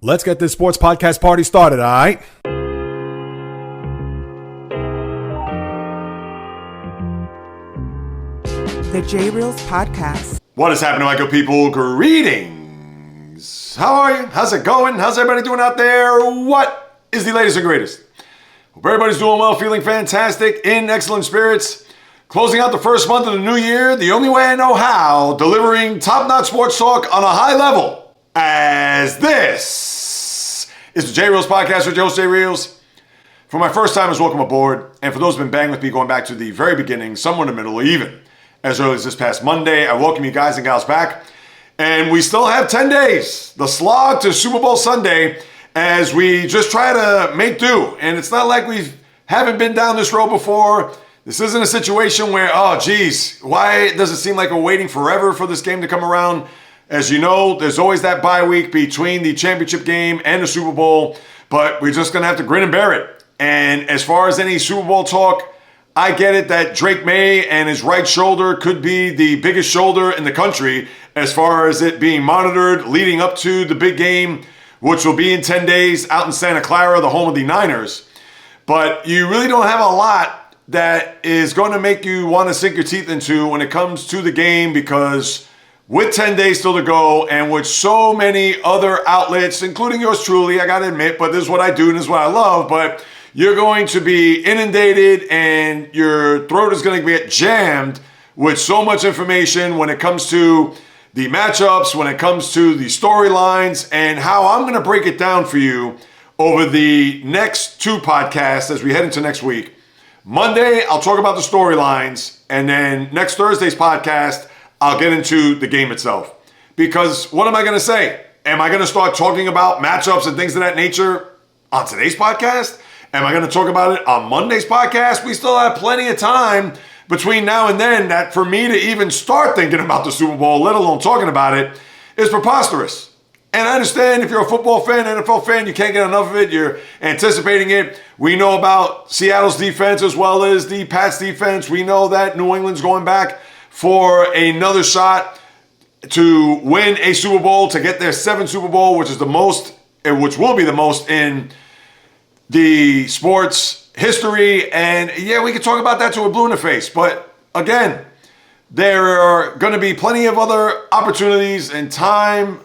Let's get this sports podcast party started, all right? The JAYREELZ podcast. What is happening, my good people? Greetings. How are you? How's it going? How's everybody doing out there? What is the latest and greatest? Hope everybody's doing well, feeling fantastic, in excellent spirits. Closing out the first month of the new year, the only way I know how, delivering top-notch sports talk on a high level, as this is the JAYREELZ podcast with your host, JAYREELZ. For my first timers, welcome aboard. And for those who've been banging with me going back to the very beginning, somewhere in the middle, or even as early as this past Monday, I welcome you guys and gals back. And we still have 10 days, the slog to Super Bowl Sunday, as we just try to make do. And it's not like we haven't been down this road before. This isn't a situation where, oh, geez, why does it seem like we're waiting forever for this game to come around? As you know, there's always that bye week between the championship game and the Super Bowl, but we're just going to have to grin and bear it. And as far as any Super Bowl talk, I get it that Drake May and his right shoulder could be the biggest shoulder in the country as far as it being monitored leading up to the big game, which will be in 10 days out in Santa Clara, the home of the Niners. But you really don't have a lot that is going to make you want to sink your teeth into when it comes to the game, because with 10 days still to go and with so many other outlets, including yours truly, I got to admit, but this is what I do and this is what I love, but you're going to be inundated and your throat is going to get jammed with so much information when it comes to the matchups, when it comes to the storylines, and how I'm going to break it down for you over the next two podcasts as we head into next week. Monday, I'll talk about the storylines, and then next Thursday's podcast, I'll get into the game itself. Because what am I going to say? Am I going to start talking about matchups and things of that nature on today's podcast? Am I going to talk about it on Monday's podcast? We still have plenty of time between now and then that for me to even start thinking about the Super Bowl, let alone talking about it, is preposterous. And I understand if you're a football fan, NFL fan, you can't get enough of it. You're anticipating it. We know about Seattle's defense as well as the Pats defense. We know that New England's going back for another shot to win a Super Bowl, to get their seventh Super Bowl, which is the most, which will be the most in the sports history. And yeah, we can talk about that till we're blue in the face. But again, there are going to be plenty of other opportunities and time,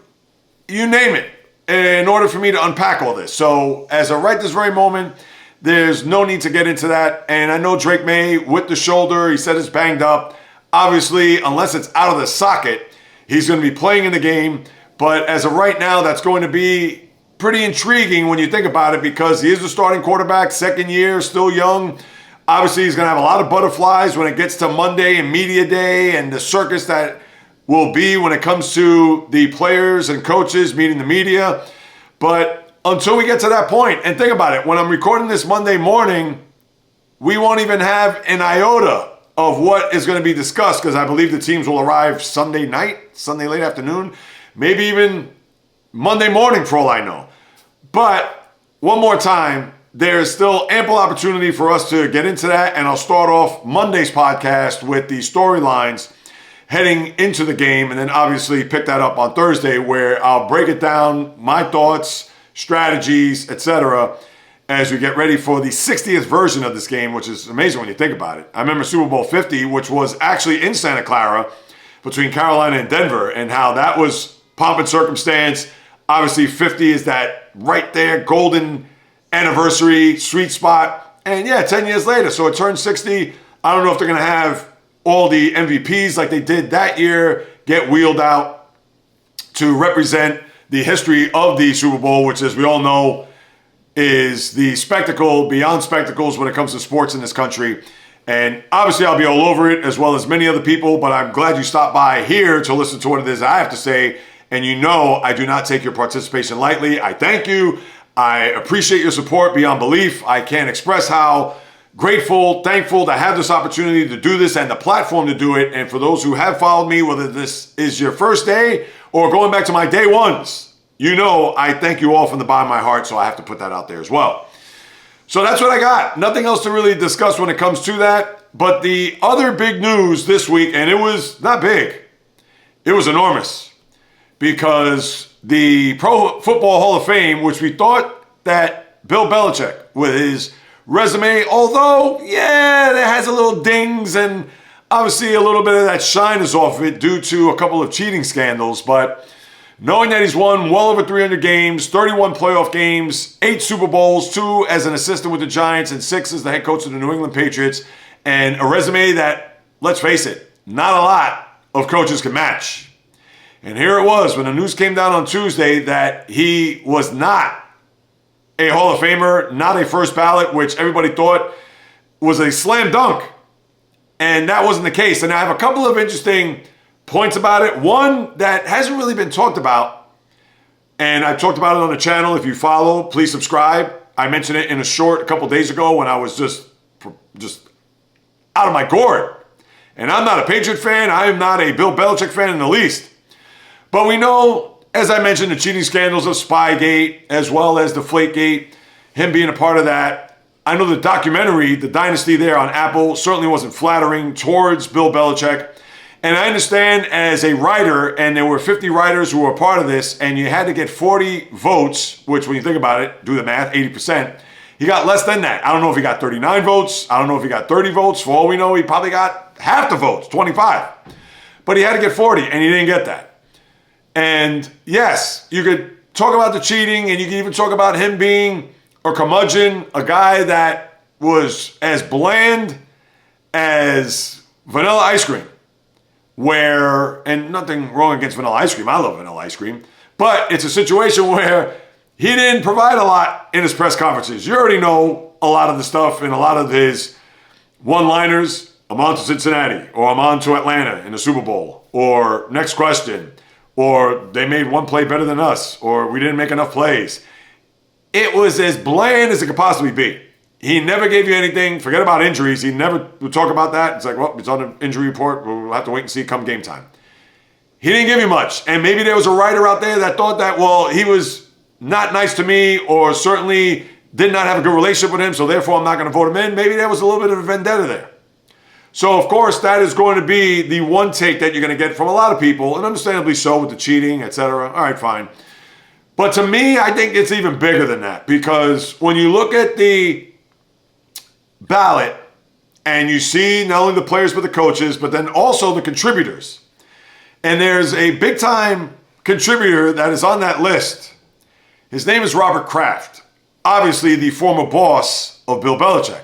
you name it, in order for me to unpack all this. So as of right this very moment, there's no need to get into that. And I know Drake May with the shoulder, he said it's banged up. Obviously, unless it's out of the socket, he's going to be playing in the game. But as of right now, that's going to be pretty intriguing when you think about it, because he is the starting quarterback, second year, still young. Obviously, he's going to have a lot of butterflies when it gets to Monday and media day and the circus that will be when it comes to the players and coaches meeting the media. But until we get to that point, and think about it, when I'm recording this Monday morning, we won't even have an iota of what is going to be discussed, because I believe the teams will arrive Sunday night, Sunday late afternoon, maybe even Monday morning for all I know. But one more time, there's still ample opportunity for us to get into that, and I'll start off Monday's podcast with the storylines heading into the game, and then obviously pick that up on Thursday, where I'll break it down, my thoughts, strategies, etc., as we get ready for the 60th version of this game, which is amazing when you think about it. I remember Super Bowl 50, which was actually in Santa Clara between Carolina and Denver, and how that was pomp and circumstance. Obviously, 50 is that right there, golden anniversary, sweet spot. And yeah, 10 years later, so it turned 60. I don't know if they're going to have all the MVPs like they did that year get wheeled out to represent the history of the Super Bowl, which, as we all know, is the spectacle beyond spectacles when it comes to sports in this country. And obviously I'll be all over it, as well as many other people, but I'm glad you stopped by here to listen to what it is I have to say. And you know I do not take your participation lightly. I thank you. I appreciate your support beyond belief. I can't express how grateful, thankful to have this opportunity to do this and the platform to do it. And for those who have followed me, whether this is your first day or going back to my day ones, you know I thank you all from the bottom of my heart, so I have to put that out there as well. So that's what I got. Nothing else to really discuss when it comes to that. But the other big news this week, and it was not big, it was enormous, because the Pro Football Hall of Fame, which we thought that Bill Belichick, with his resume, although, yeah, there has a little dings and obviously a little bit of that shine is off of it due to a couple of cheating scandals, but knowing that he's won well over 300 games, 31 playoff games, 8 Super Bowls, 2 as an assistant with the Giants, and 6 as the head coach of the New England Patriots, and a resume that, let's face it, not a lot of coaches can match. And here it was when the news came down on Tuesday that he was not a Hall of Famer, not a first ballot, which everybody thought was a slam dunk. And that wasn't the case. And I have a couple of interesting points about it. One that hasn't really been talked about, and I've talked about it on the channel. If you follow, please subscribe. I mentioned it in a short a couple days ago when I was just out of my gourd. And I'm not a Patriot fan. I am not a Bill Belichick fan in the least. But we know, as I mentioned, the cheating scandals of Spygate, as well as Deflategate, him being a part of that. I know the documentary, The Dynasty there on Apple, certainly wasn't flattering towards Bill Belichick. And I understand as a writer, and there were 50 writers who were a part of this, and you had to get 40 votes, which when you think about it, do the math, 80%. He got less than that. I don't know if he got 39 votes. I don't know if he got 30 votes. For all we know, he probably got half the votes, 25. But he had to get 40, and he didn't get that. And yes, you could talk about the cheating, and you can even talk about him being a curmudgeon, a guy that was as bland as vanilla ice cream. And nothing wrong against vanilla ice cream. I love vanilla ice cream. But it's a situation where he didn't provide a lot in his press conferences. You already know a lot of the stuff and a lot of his one-liners. I'm on to Cincinnati, or I'm on to Atlanta in the Super Bowl, or next question, or they made one play better than us, or we didn't make enough plays. It was as bland as it could possibly be. He never gave you anything. Forget about injuries. He never would talk about that. It's like, well, it's on the injury report. We'll have to wait and see come game time. He didn't give you much. And maybe there was a writer out there that thought that, well, he was not nice to me, or certainly did not have a good relationship with him, so therefore I'm not going to vote him in. Maybe there was a little bit of a vendetta there. So, of course, that is going to be the one take that you're going to get from a lot of people, and understandably so with the cheating, etc. All right, fine. But to me, I think it's even bigger than that, because when you look at the ballot and you see not only the players but the coaches, but then also the contributors, and there's a big-time contributor that is on that list. His name is Robert Kraft, obviously the former boss of Bill Belichick.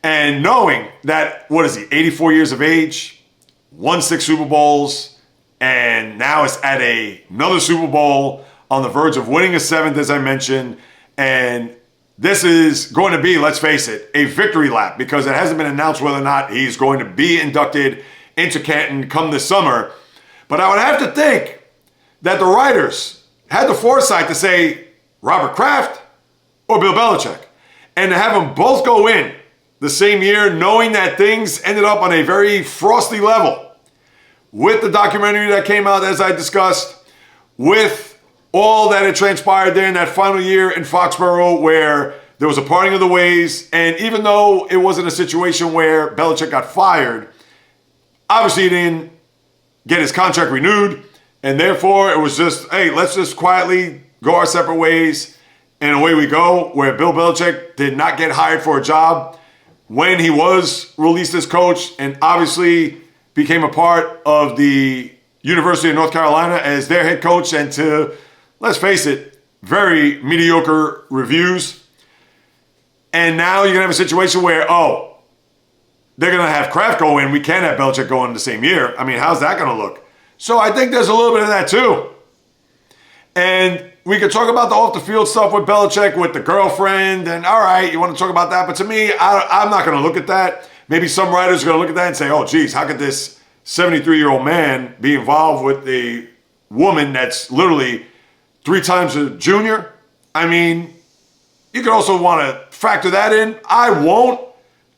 And knowing that, 84 years of age, won 6 Super Bowls, and now is at another Super Bowl, on the verge of winning a 7th, as I mentioned. And this is going to be, let's face it, a victory lap, because it hasn't been announced whether or not he's going to be inducted into Canton come this summer. But I would have to think that the writers had the foresight to say Robert Kraft or Bill Belichick, and to have them both go in the same year, knowing that things ended up on a very frosty level with the documentary that came out, as I discussed, with all that had transpired there in that final year in Foxborough, where there was a parting of the ways. And even though it wasn't a situation where Belichick got fired, obviously he didn't get his contract renewed. And therefore, it was just, hey, let's just quietly go our separate ways. And away we go, where Bill Belichick did not get hired for a job when he was released as coach, and obviously became a part of the University of North Carolina as their head coach, and to, let's face it, very mediocre reviews. And now you're going to have a situation where, they're going to have Kraft go in. We can't have Belichick go in the same year. I mean, how's that going to look? So I think there's a little bit of that too. And we could talk about the off-the-field stuff with Belichick, with the girlfriend, and all right, you want to talk about that. But to me, I'm not going to look at that. Maybe some writers are going to look at that and say, oh, geez, how could this 73-year-old man be involved with a woman that's literally 3 times a junior? I mean, you could also want to factor that in. I won't.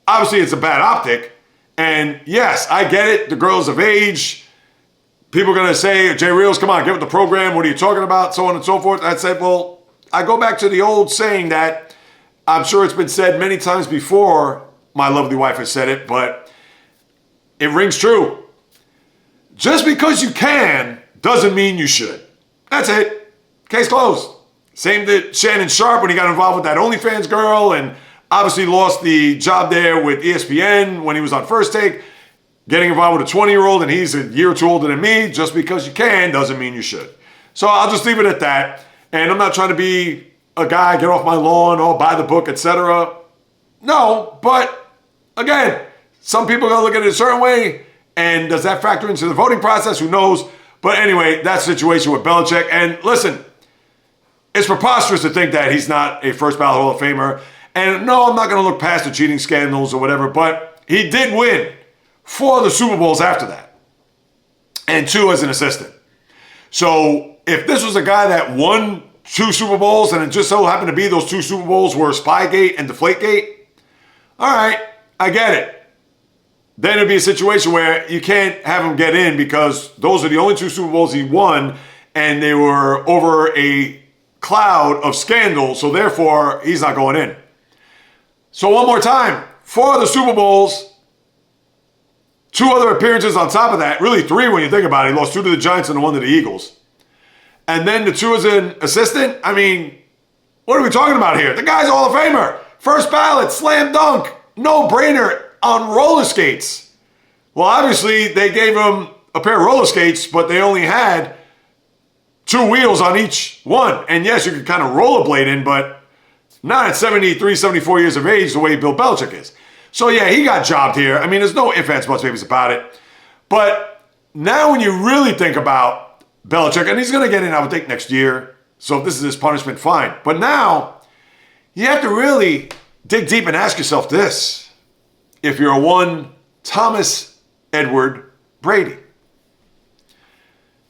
Obviously, it's a bad optic. And yes, I get it. The girl's of age. People are going to say, JAYREELZ, come on, get with the program. What are you talking about? So on and so forth. I said, well, I go back to the old saying that I'm sure it's been said many times before. My lovely wife has said it, but it rings true. Just because you can doesn't mean you should. That's it. Case closed. Same to Shannon Sharp when he got involved with that OnlyFans girl and obviously lost the job there with ESPN when he was on First Take. Getting involved with a 20-year-old and he's a year or two older than me, just because you can doesn't mean you should. So I'll just leave it at that. And I'm not trying to be a guy, get off my lawn, or buy the book, etc. No, but again, some people are going to look at it a certain way. And does that factor into the voting process? Who knows? But anyway, that's the situation with Belichick. And listen, it's preposterous to think that he's not a first ballot Hall of Famer. And no, I'm not going to look past the cheating scandals or whatever, but he did win 4 of the Super Bowls after that. And 2 as an assistant. So if this was a guy that won 2 Super Bowls and it just so happened to be those 2 Super Bowls were Spygate and Deflategate, all right, I get it. Then it'd be a situation where you can't have him get in because those are the only 2 Super Bowls he won and they were over a cloud of scandal, so therefore he's not going in. So one more time, 4 of the Super Bowls, 2 other appearances on top of that, really 3 when you think about it. He lost 2 to the Giants and 1 to the Eagles. And then the 2 as an assistant, I mean, what are we talking about here? The guy's a Hall of Famer. First ballot, slam dunk, no-brainer on roller skates. Well, obviously, they gave him a pair of roller skates, but they only had 2 wheels on each one. And yes, you could kind of rollerblade in, but not at 73, 74 years of age the way Bill Belichick is. So yeah, he got jobbed here. I mean, there's no ifs, ands, buts, maybes about it. But now when you really think about Belichick, and he's going to get in, I would think, next year. So if this is his punishment, fine. But now, you have to really dig deep and ask yourself this. If you're a one Thomas Edward Brady.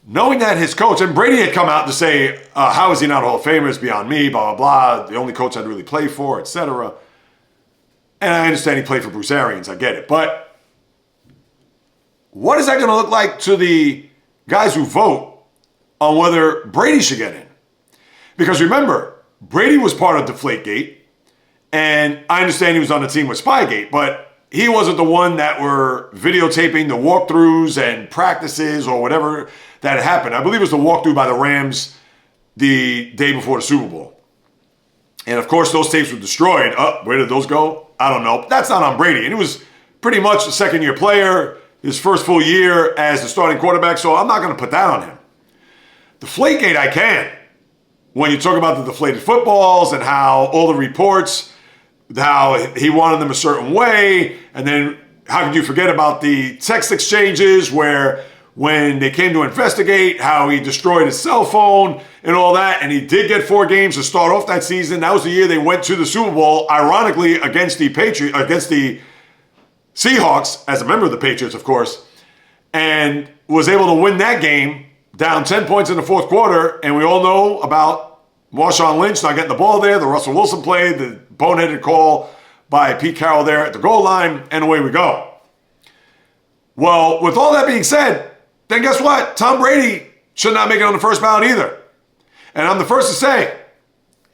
Knowing that his coach, and Brady had come out to say, how is he not a Hall of Famer? It's beyond me, blah, blah, blah. The only coach I'd really play for, etc. And I understand he played for Bruce Arians. I get it. But what is that going to look like to the guys who vote on whether Brady should get in? Because remember, Brady was part of Deflategate. And I understand he was on the team with Spygate. But he wasn't the one that were videotaping the walkthroughs and practices or whatever that had happened. I believe it was the walkthrough by the Rams the day before the Super Bowl. And of course, those tapes were destroyed. Where did those go? I don't know. That's not on Brady. And he was pretty much a second-year player, his first full year as the starting quarterback, so I'm not going to put that on him. Deflategate, I can. When you talk about the deflated footballs and how all the reports, how he wanted them a certain way, and then how could you forget about the text exchanges where when they came to investigate how he destroyed his cell phone and all that, and he did get 4 games to start off that season. That was the year they went to the Super Bowl, ironically against the Seahawks, as a member of the Patriots, of course, and was able to win that game down 10 points in the fourth quarter. And we all know about Marshawn Lynch not getting the ball there, the Russell Wilson play, the boneheaded call by Pete Carroll there at the goal line, and away we go. Well, with all that being said, then guess what? Tom Brady should not make it on the first ballot either. And I'm the first to say,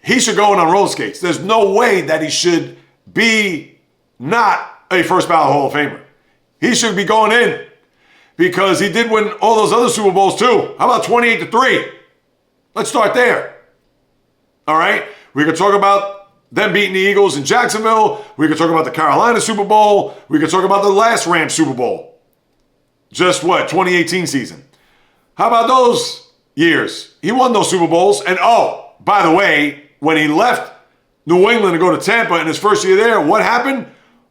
he should go in on roller skates. There's no way that he should be not a first ballot Hall of Famer. He should be going in because he did win all those other Super Bowls too. How about 28-3? Let's start there. All right? We could talk about them beating the Eagles in Jacksonville. We could talk about the Carolina Super Bowl. We could talk about the last Rams Super Bowl. Just what, 2018 season. How about those years? He won those Super Bowls. And oh, by the way, when he left New England to go to Tampa in his first year there, what happened?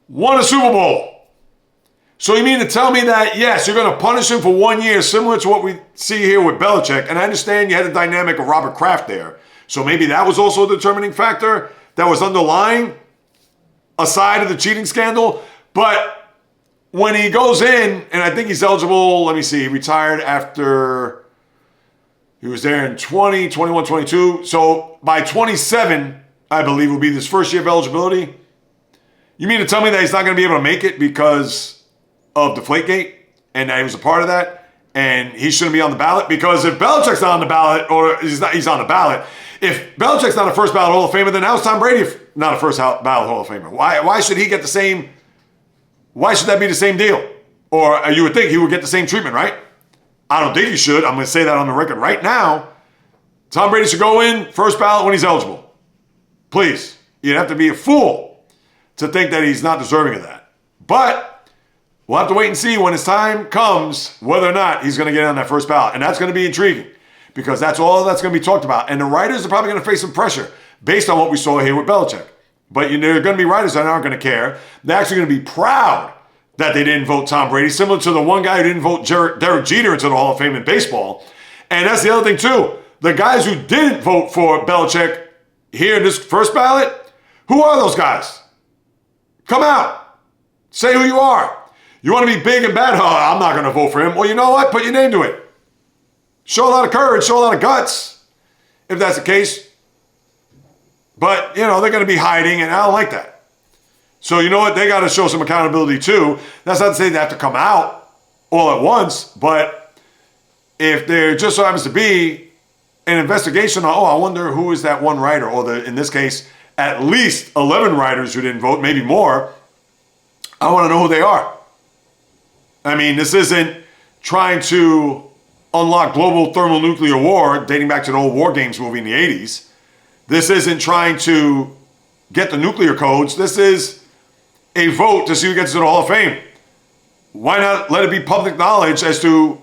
Won a Super Bowl. So you mean to tell me that, yes, you're going to punish him for 1 year, similar to what we see here with Belichick. And I understand you had the dynamic of Robert Kraft there. So maybe that was also a determining factor that was underlying, aside of the cheating scandal. But when he goes in, and I think he's eligible, let me see, he retired after, he was there in 20, 21, 22. So by 27, I believe, will be his first year of eligibility. You mean to tell me that he's not going to be able to make it because of Deflategate and that he was a part of that and he shouldn't be on the ballot? Because if Belichick's not on the ballot, or he's on the ballot, if Belichick's not a first ballot Hall of Famer, then how's Tom Brady not a first ballot Hall of Famer? Why should he get the same? Why should that be the same deal? Or you would think he would get the same treatment, right? I don't think he should. I'm going to say that on the record right now. Tom Brady should go in first ballot when he's eligible. Please. You'd have to be a fool to think that he's not deserving of that. But we'll have to wait and see when his time comes whether or not he's going to get on that first ballot. And that's going to be intriguing because that's all that's going to be talked about. And the writers are probably going to face some pressure based on what we saw here with Belichick. But there are going to be writers that aren't going to care. They're actually going to be proud that they didn't vote Tom Brady, similar to the one guy who didn't vote Derek Jeter into the Hall of Fame in baseball. And that's the other thing, too. The guys who didn't vote for Belichick here in this first ballot, who are those guys? Come out. Say who you are. You want to be big and bad? Oh, I'm not going to vote for him. Well, you know what? Put your name to it. Show a lot of courage. Show a lot of guts, if that's the case. But, they're going to be hiding, and I don't like that. So, you know what? They got to show some accountability, too. That's not to say they have to come out all at once, but if there just so happens to be an investigation on, I wonder who is that one writer, or in this case, at least 11 writers who didn't vote, maybe more, I want to know who they are. I mean, this isn't trying to unlock global thermonuclear war, dating back to the old War Games movie in the 80s. This isn't trying to get the nuclear codes. This is a vote to see who gets to the Hall of Fame. Why not let it be public knowledge as to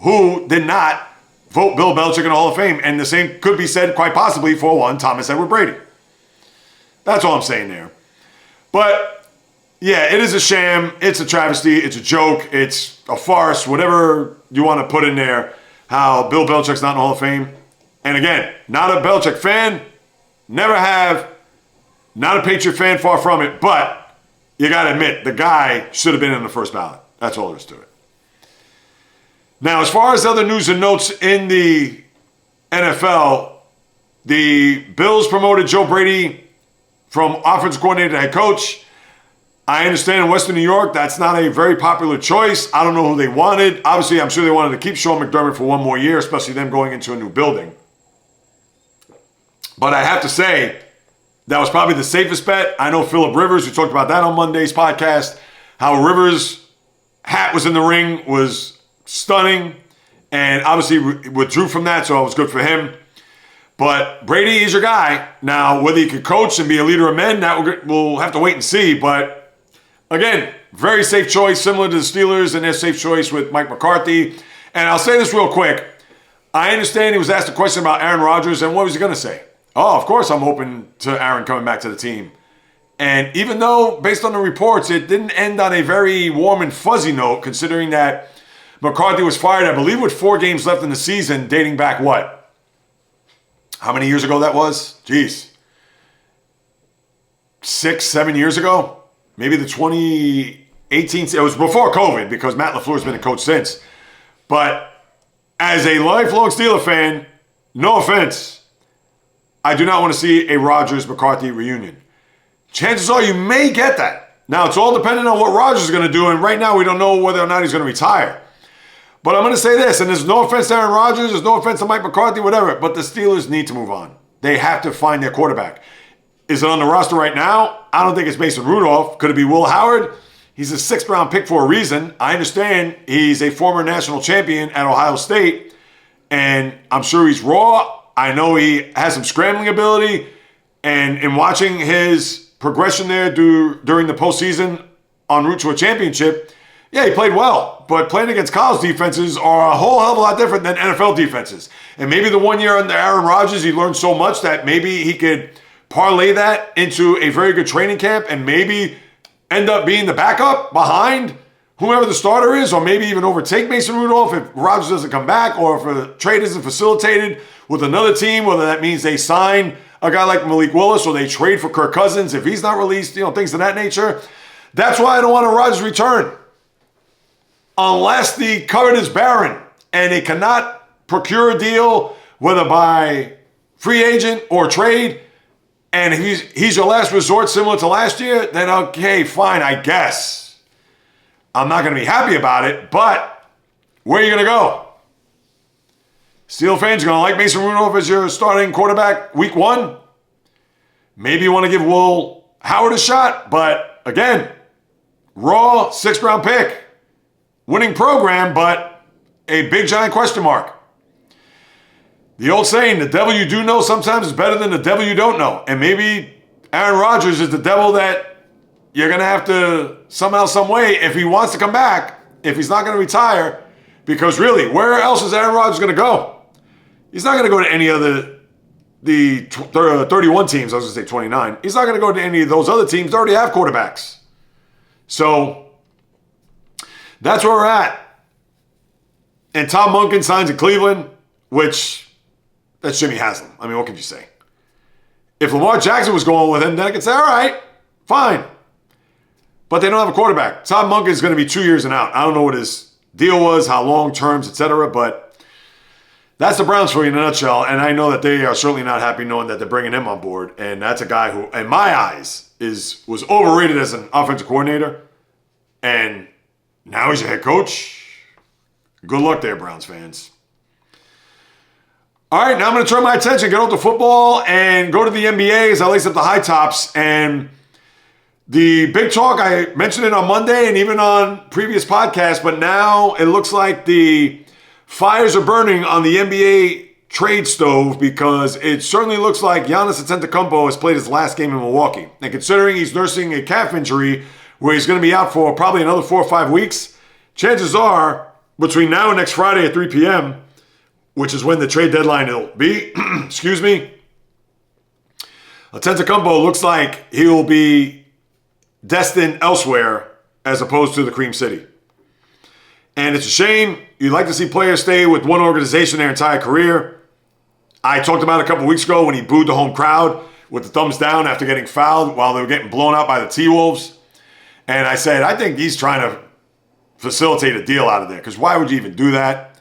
who did not vote Bill Belichick in the Hall of Fame? And the same could be said, quite possibly, for one Thomas Edward Brady. That's all I'm saying there. But, yeah, it is a sham. It's a travesty. It's a joke. It's a farce. Whatever you want to put in there, how Bill Belichick's not in the Hall of Fame. And again, not a Belichick fan. Never have. Not a Patriot fan, far from it. But you got to admit, the guy should have been in the first ballot. That's all there is to it. Now, as far as other news and notes in the NFL, the Bills promoted Joe Brady from offensive coordinator to head coach. I understand in Western New York, that's not a very popular choice. I don't know who they wanted. Obviously, I'm sure they wanted to keep Sean McDermott for one more year, especially them going into a new building. But I have to say, that was probably the safest bet. I know Phillip Rivers, we talked about that on Monday's podcast, how Rivers' hat was in the ring was stunning, and obviously withdrew from that, so it was good for him. But Brady is your guy. Now, whether he could coach and be a leader of men, that we'll have to wait and see. But again, very safe choice, similar to the Steelers and their safe choice with Mike McCarthy. And I'll say this real quick. I understand he was asked a question about Aaron Rodgers, and what was he going to say? Oh, of course I'm open to Aaron coming back to the team. And even though, based on the reports, it didn't end on a very warm and fuzzy note, considering that McCarthy was fired, I believe, with 4 games left in the season, dating back what? How many years ago that was? Jeez. 6, 7 years ago? Maybe the 2018, it was before COVID because Matt LaFleur's been a coach since. But as a lifelong Steeler fan, no offense, I do not want to see a Rodgers-McCarthy reunion. Chances are you may get that. Now, it's all dependent on what Rodgers is going to do, and right now we don't know whether or not he's going to retire. But I'm going to say this, and there's no offense to Aaron Rodgers, there's no offense to Mike McCarthy, whatever, but the Steelers need to move on. They have to find their quarterback. Is it on the roster right now? I don't think it's Mason Rudolph. Could it be Will Howard? He's a 6th-round pick for a reason. I understand he's a former national champion at Ohio State, and I'm sure he's raw. I know he has some scrambling ability, and in watching his progression there during the postseason en route to a championship, yeah, he played well, but playing against college defenses are a whole hell of a lot different than NFL defenses. And maybe the 1 year under Aaron Rodgers, he learned so much that maybe he could parlay that into a very good training camp and maybe end up being the backup behind whoever the starter is, or maybe even overtake Mason Rudolph if Rodgers doesn't come back, or if a trade isn't facilitated with another team, whether that means they sign a guy like Malik Willis or they trade for Kirk Cousins if he's not released, things of that nature. That's why I don't want a Rodgers return. Unless the cupboard is barren and they cannot procure a deal, whether by free agent or trade, and he's your last resort similar to last year, then okay, fine, I guess. I'm not going to be happy about it, but where are you going to go? Steel fans, you're going to like Mason Rudolph as your starting quarterback week 1? Maybe you want to give Will Howard a shot, but again, raw 6th-round pick. Winning program, but a big giant question mark. the old saying, the devil you do know sometimes is better than the devil you don't know. And maybe Aaron Rodgers is the devil that you're going to have to somehow, some way, if he wants to come back, if he's not going to retire, because really, where else is Aaron Rodgers going to go? He's not going to go to any other, the 31 teams, I was going to say 29. He's not going to go to any of those other teams that already have quarterbacks. So that's where we're at. And Tom Monken signs in Cleveland, which, that's Jimmy Haslam. I mean, what can you say? If Lamar Jackson was going with him, then I could say, all right, fine. But they don't have a quarterback. Tom Monken is going to be 2 years and out. I don't know what his deal was, how long terms, etc. But that's the Browns for you in a nutshell. And I know that they are certainly not happy knowing that they're bringing him on board. And that's a guy who, in my eyes, was overrated as an offensive coordinator. And now he's your head coach. Good luck there, Browns fans. All right, now I'm going to turn my attention, get off the football, and go to the NBA as I lace up the high tops. And the big talk, I mentioned it on Monday and even on previous podcasts, but now it looks like the fires are burning on the NBA trade stove, because it certainly looks like Giannis Antetokounmpo has played his last game in Milwaukee. And considering he's nursing a calf injury where he's going to be out for probably another 4 or 5 weeks, chances are between now and next Friday at 3 p.m., which is when the trade deadline will be, excuse me, Antetokounmpo looks like he will be destined elsewhere as opposed to the Cream City. And it's a shame. You'd like to see players stay with one organization their entire career. I talked about it a couple weeks ago when he booed the home crowd with the thumbs down after getting fouled while they were getting blown out by the T-Wolves. And I said, I think he's trying to facilitate a deal out of there, because why would you even do that?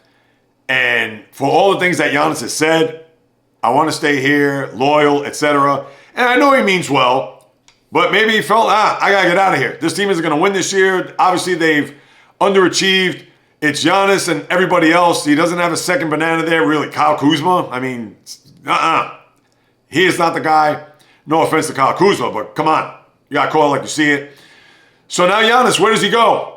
And for all the things that Giannis has said, I want to stay here, loyal, etc. And I know he means well, but maybe he felt, I got to get out of here. This team isn't going to win this year. Obviously, they've underachieved. It's Giannis and everybody else. He doesn't have a second banana there, really. Kyle Kuzma, I mean, he is not the guy. No offense to Kyle Kuzma, but come on. You got to call it like you see it. So now Giannis, where does he go?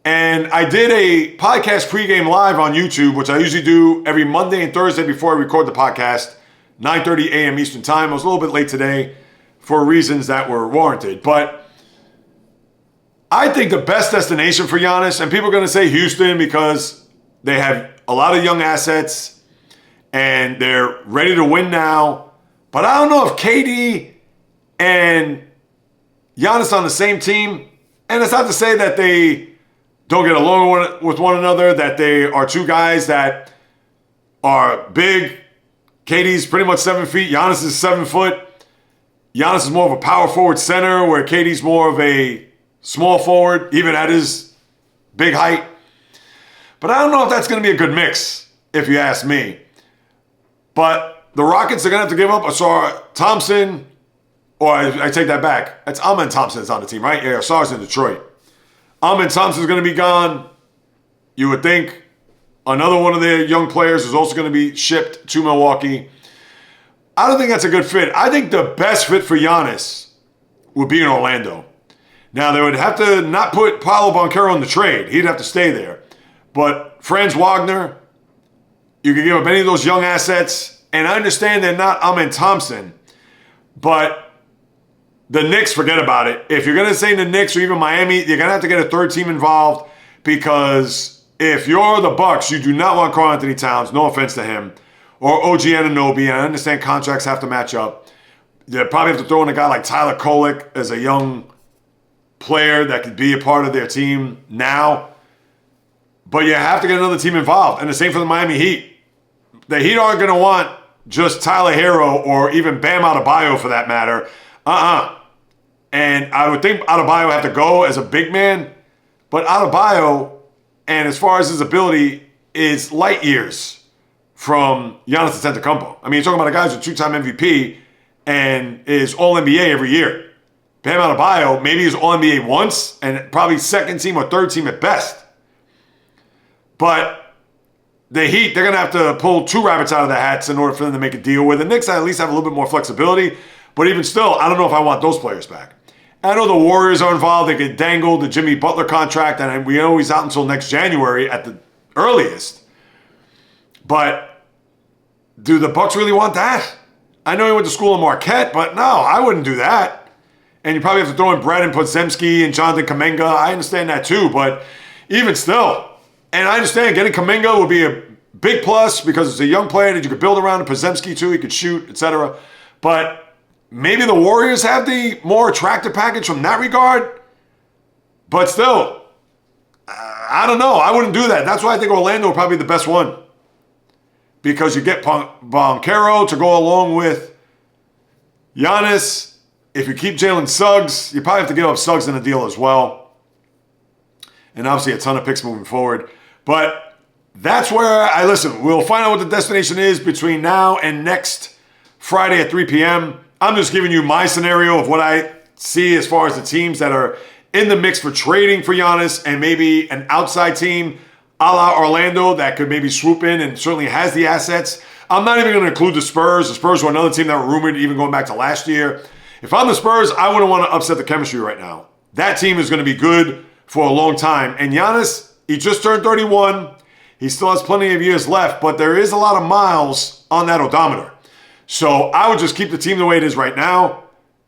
And I did a podcast pregame live on YouTube, which I usually do every Monday and Thursday before I record the podcast, 9:30 a.m. Eastern Time. I was a little bit late today for reasons that were warranted. But I think the best destination for Giannis, and people are going to say Houston because they have a lot of young assets and they're ready to win now. But I don't know if KD and Giannis on the same team, and it's not to say that they don't get along with one another, that they are two guys that are big. KD's pretty much 7 feet. Giannis is 7 foot. Giannis is more of a power forward center, where KD's more of a small forward, even at his big height. But I don't know if that's going to be a good mix, if you ask me. But the Rockets are going to have to give up Ausar Thompson, or I take that back. That's Amen Thompson that's on the team, right? Yeah, Ausar's in Detroit. Amen Thompson's going to be gone. You would think another one of their young players is also going to be shipped to Milwaukee. I don't think that's a good fit. I think the best fit for Giannis would be in Orlando. Now, they would have to not put Paolo Banchero in the trade. He'd have to stay there. But Franz Wagner, you could give up any of those young assets. And I understand they're not Amen Thompson, but the Knicks, forget about it. If you're going to say the Knicks or even Miami, you're going to have to get a third team involved, because if you're the Bucks, you do not want Karl Anthony Towns, no offense to him, or OG Anunoby, and I understand contracts have to match up. You probably have to throw in a guy like Tyler Kolek as a young player that could be a part of their team now. But you have to get another team involved. And the same for the Miami Heat. The Heat aren't going to want just Tyler Hero or even Bam Adebayo for that matter. And I would think Adebayo would have to go as a big man. But Adebayo, and as far as his ability, is light years from Giannis Antetokounmpo. I mean, you're talking about a guy who's a two-time MVP and is All-NBA every year. Bam Adebayo, maybe he's All-NBA once and probably second team or third team at best. But the Heat, they're going to have to pull two rabbits out of their hats in order for them to make a deal with. The Knicks at least have a little bit more flexibility. But even still, I don't know if I want those players back. I know the Warriors are involved. They get dangled the Jimmy Butler contract, and we know he's out until next January at the earliest. But do the Bucks really want that? I know he went to school in Marquette, but no, I wouldn't do that. And you probably have to throw in Brad and Podziemski and Jonathan Kuminga. I understand that too, but even still, and I understand getting Kuminga would be a big plus because it's a young player that you could build around, and Podziemski too, he could shoot, etc. But maybe the Warriors have the more attractive package from that regard. But still, I don't know. I wouldn't do that. That's why I think Orlando would probably be the best one. Because you get Banchero to go along with Giannis. If you keep Jalen Suggs, you probably have to give up Suggs in the deal as well. And obviously a ton of picks moving forward. But that's where listen, we'll find out what the destination is between now and next Friday at 3 p.m. I'm just giving you my scenario of what I see as far as the teams that are in the mix for trading for Giannis and maybe an outside team a la Orlando that could maybe swoop in and certainly has the assets. I'm not even going to include the Spurs. The Spurs were another team that were rumored even going back to last year. If I'm the Spurs, I wouldn't want to upset the chemistry right now. That team is going to be good for a long time. And Giannis, he just turned 31. He still has plenty of years left, but there is a lot of miles on that odometer. So I would just keep the team the way it is right now.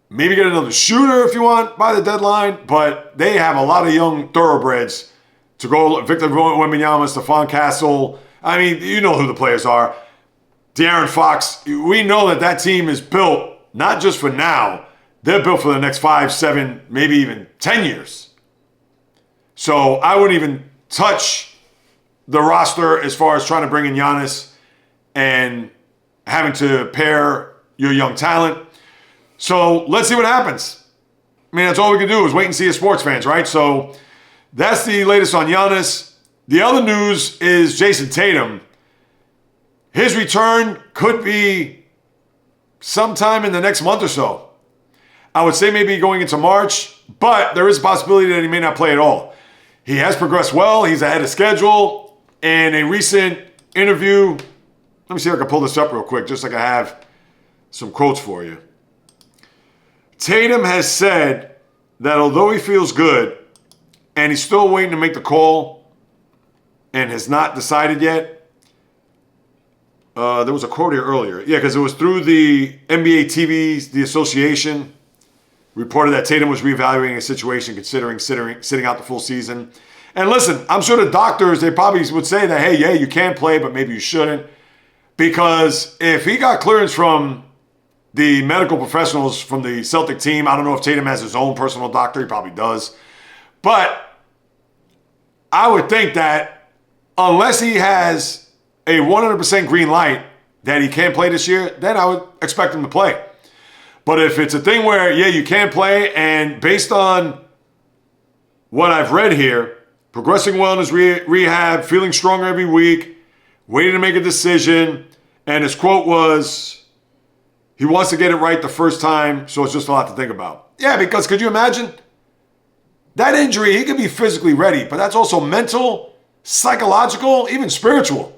Maybe get another shooter if you want by the deadline, but they have a lot of young thoroughbreds to go. Victor Wembanyama, Stephon Castle. I mean, you know who the players are. De'Aaron Fox. We know that team is built not just for now. They're built for the next 5, 7, maybe even 10 years. So I wouldn't even touch the roster as far as trying to bring in Giannis and having to pair your young talent. So let's see what happens. I mean, that's all we can do is wait and see as sports fans, right? So that's the latest on Giannis. The other news is Jayson Tatum. His return could be sometime in the next month or so. I would say maybe going into March, but there is a possibility that he may not play at all. He has progressed well. He's ahead of schedule. In a recent interview, let me see if I can pull this up real quick, just like I have some quotes for you. Tatum has said that although he feels good and he's still waiting to make the call and has not decided yet, there was a quote here earlier. Yeah, because it was through the NBA TV's, the association, reported that Tatum was reevaluating his situation, considering sitting out the full season. And listen, I'm sure the doctors, they probably would say that, hey, yeah, you can play, but maybe you shouldn't. Because if he got clearance from the medical professionals from the Celtic team, I don't know if Tatum has his own personal doctor. He probably does. But I would think that unless he has a 100% green light that he can't play this year, then I would expect him to play. But if it's a thing where, yeah, you can play, and based on what I've read here, progressing well in his rehab, feeling stronger every week, waiting to make a decision, and his quote was, he wants to get it right the first time, so it's just a lot to think about. Yeah, because could you imagine? That injury, he could be physically ready, but that's also mental, psychological, even spiritual.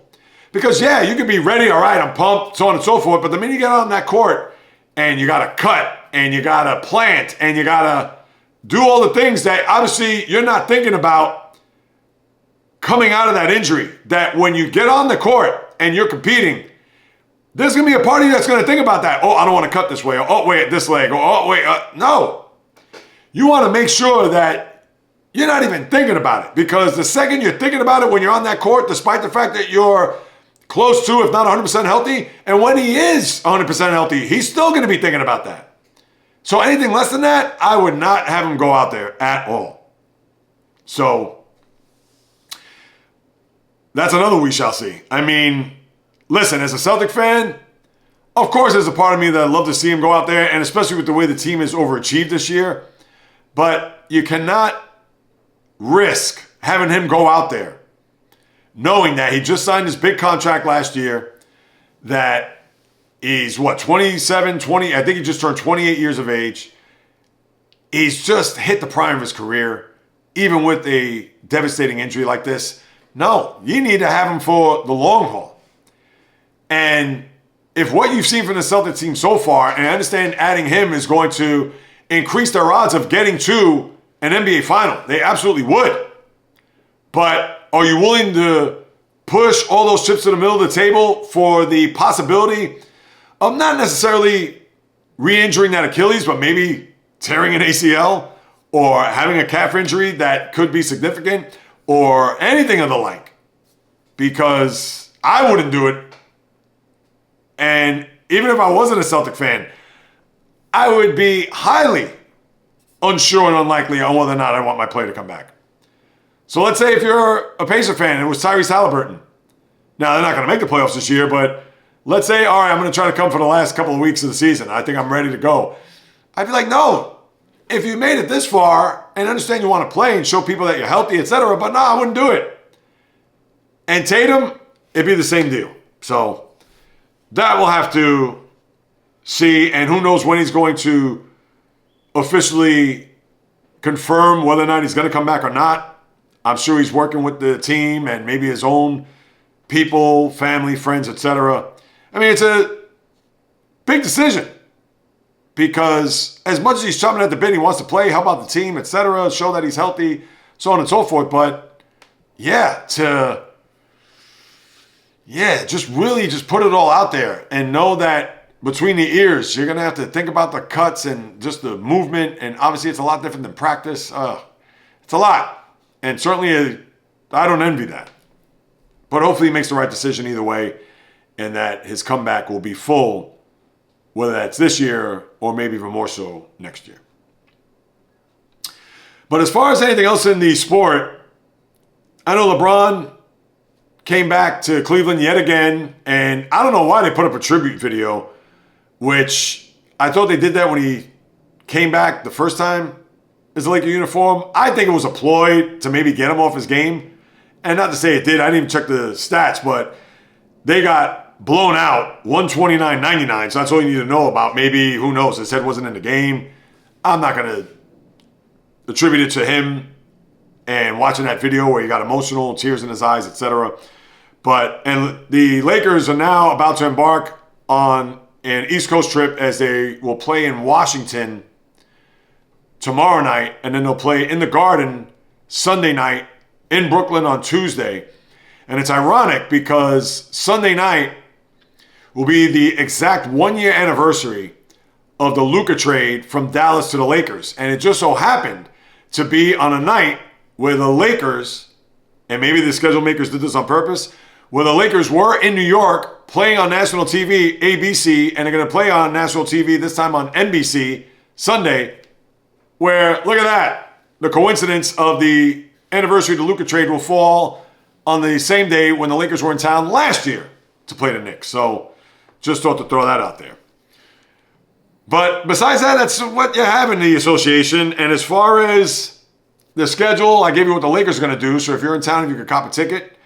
Because, yeah, you could be ready, all right, I'm pumped, so on and so forth, but the minute you get on that court and you got to cut and you got to plant and you got to do all the things that obviously you're not thinking about coming out of that injury, that when you get on the court and you're competing, there's going to be a party that's going to think about that. Oh, I don't want to cut this way. Oh, wait, this leg. Oh, wait. No. You want to make sure that you're not even thinking about it. Because the second you're thinking about it when you're on that court, despite the fact that you're close to, if not 100% healthy, and when he is 100% healthy, he's still going to be thinking about that. So anything less than that, I would not have him go out there at all. So that's another we shall see. I mean, listen, as a Celtic fan, of course there's a part of me that I'd love to see him go out there, and especially with the way the team has overachieved this year. But you cannot risk having him go out there knowing that he just signed his big contract last year, that he's, 27, 20, I think he just turned 28 years of age. He's just hit the prime of his career, even with a devastating injury like this. No, you need to have him for the long haul. And if what you've seen from the Celtics team so far, and I understand adding him is going to increase their odds of getting to an NBA final, they absolutely would. But are you willing to push all those chips to the middle of the table for the possibility of not necessarily re-injuring that Achilles, but maybe tearing an ACL or having a calf injury that could be significant or anything of the like. Because I wouldn't do it. And even if I wasn't a Celtic fan, I would be highly unsure and unlikely on whether or not I want my player to come back. So let's say if you're a Pacer fan and it was Tyrese Halliburton. Now, they're not going to make the playoffs this year, but let's say, all right, I'm going to try to come for the last couple of weeks of the season. I think I'm ready to go. I'd be like, no. If you made it this far and understand you want to play and show people that you're healthy, etc., but no, I wouldn't do it. And Tatum, it'd be the same deal. So that we'll have to see, and who knows when he's going to officially confirm whether or not he's going to come back or not. I'm sure he's working with the team and maybe his own people, family, friends, etc. I mean, it's a big decision because as much as he's chomping at the bit, he wants to play, how about the team, etc., show that he's healthy, so on and so forth. But just really just put it all out there and know that between the ears, you're going to have to think about the cuts and just the movement. And obviously it's a lot different than practice. It's a lot. And certainly I don't envy that. But hopefully he makes the right decision either way and that his comeback will be full, whether that's this year or maybe even more so next year. But as far as anything else in the sport, I know LeBron came back to Cleveland yet again, and I don't know why they put up a tribute video, which I thought they did that when he came back the first time as a Laker uniform. I think it was a ploy to maybe get him off his game. And not to say it did, I didn't even check the stats, but they got blown out 129-99, so that's all you need to know about. Maybe, who knows, his head wasn't in the game. I'm not going to attribute it to him and watching that video where he got emotional, tears in his eyes, etc. And the Lakers are now about to embark on an East Coast trip as they will play in Washington tomorrow night, and then they'll play in the Garden Sunday night in Brooklyn on Tuesday. And it's ironic because Sunday night will be the exact 1-year anniversary of the Luka trade from Dallas to the Lakers. And it just so happened to be on a night where the Lakers, and maybe the schedule makers did this on purpose, where the Lakers were in New York playing on national TV, ABC, and they're going to play on national TV, this time on NBC, Sunday, where, look at that, the coincidence of the anniversary of the Luka trade will fall on the same day when the Lakers were in town last year to play the Knicks. So just thought to throw that out there. But besides that, that's what you have in the association. And as far as the schedule, I gave you what the Lakers are going to do. So if you're in town and you can cop a ticket,